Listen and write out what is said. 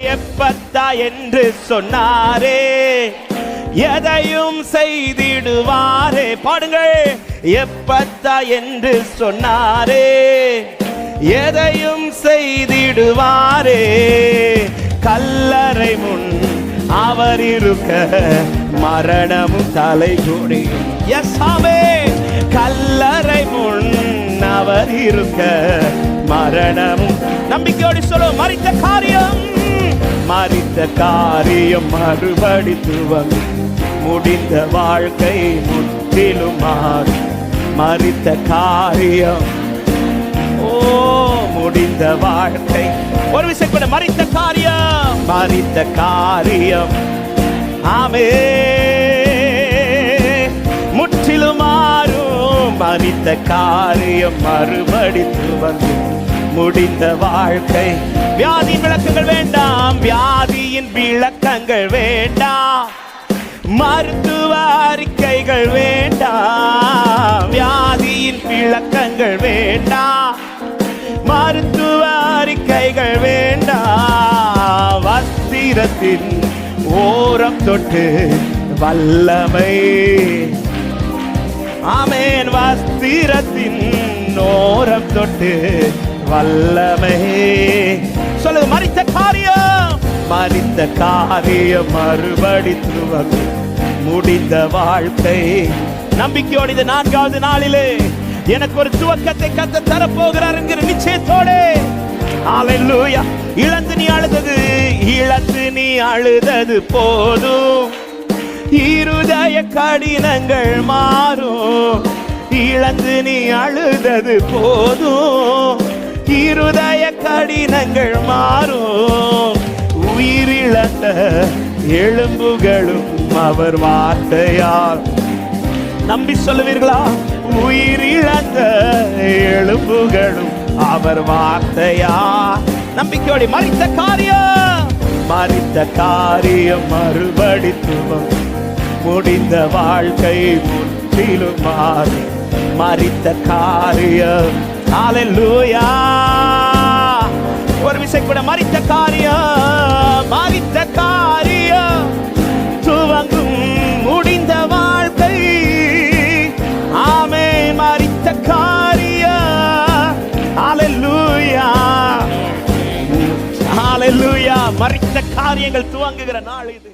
எப்பத்தா என்று சொன்னாரே, எதையும் செய்திடுவாரே. பாடுங்கள். எப்பத்தா என்று சொன்னாரே, எதையும் செய்திடுவாரே. கல்லறை முன் அவர் இருக்க மரணமும் தலை குனியும். எஸ் ஆமென். கல்லறை முன் அவர் இருக்க மரணமும். நம்பிக்கையோடு சொல்லுவோம். மரித்த காரியம், மரித்த காரியம் மறுபடி துவங்கும். முடிந்த வாழ்க்கை முற்றிலும் மாறும். மரித்த காரியம், ஓ முடிந்த வாழ்க்கை. ஒரு விஷயம் கூட, மரித்த காரியம், மரித்த காரியம் ஆமென் முற்றிலும் மாறும். மரித்த காரியம் மறுபடி துவங்கும். முடிந்த வாழ்க்கை. வியாதியின் விளக்கங்கள் வேண்டாம், வியாதியின் விளக்கங்கள் வேண்டாம். மருத்துவ அறிக்கைகள் வேண்டாம், வியாதியின் விளக்கங்கள் வேண்டாம். மருத்துவ அறிக்கைகள் வேண்டாம். வஸ்திரத்தின் ஓரம் தொட்டு வல்லமை. ஆமென். வஸ்திரத்தின் ஓரம் தொட்டு வல்லமை. சொல்லு. மரித்த காரியம், மரித்த காரியம் மறுபடி துவங்கும். முடிந்த வாழ்க்கை. நம்பிக்கையோடு இந்த 4வது நாளிலே எனக்கு ஒரு துவக்கத்தை கர்த்தர் தரப்போகிறார் என்கிற நிச்சயத்தோடு. ஹல்லேலூயா. இழந்து நீ அழுதது, இழந்து நீ அழுதது போதும். இருதய கடினங்கள் மாறும். இழந்து நீ அழுதது போதும். இருதய கடினங்கள் மாறும். உயிரிழந்த எலும்புகளும் அவர் வார்த்தையால். நம்பி சொல்லுவீர்களா? உயிரிழந்த எலும்புகளும் அவர் வார்த்தையால். நம்பிக்கையோடு. மரித்த காரியம், மரித்த காரியம் மறுபடி துவங்கும். முடிந்த வாழ்க்கை முற்றிலும் மாறி. மரித்த காரியம். ஹல்லேலூயா. ஒரு விஷயம் கூட, மரித்த காரியம், மரித்த காரியம் துவங்கும். முடிந்த வாழ்க்கை. ஆமென். மரித்த காரியம். ஹல்லேலூயா. ஹல்லேலூயா. மரித்த காரியங்கள் துவங்குகிற நாள் இது.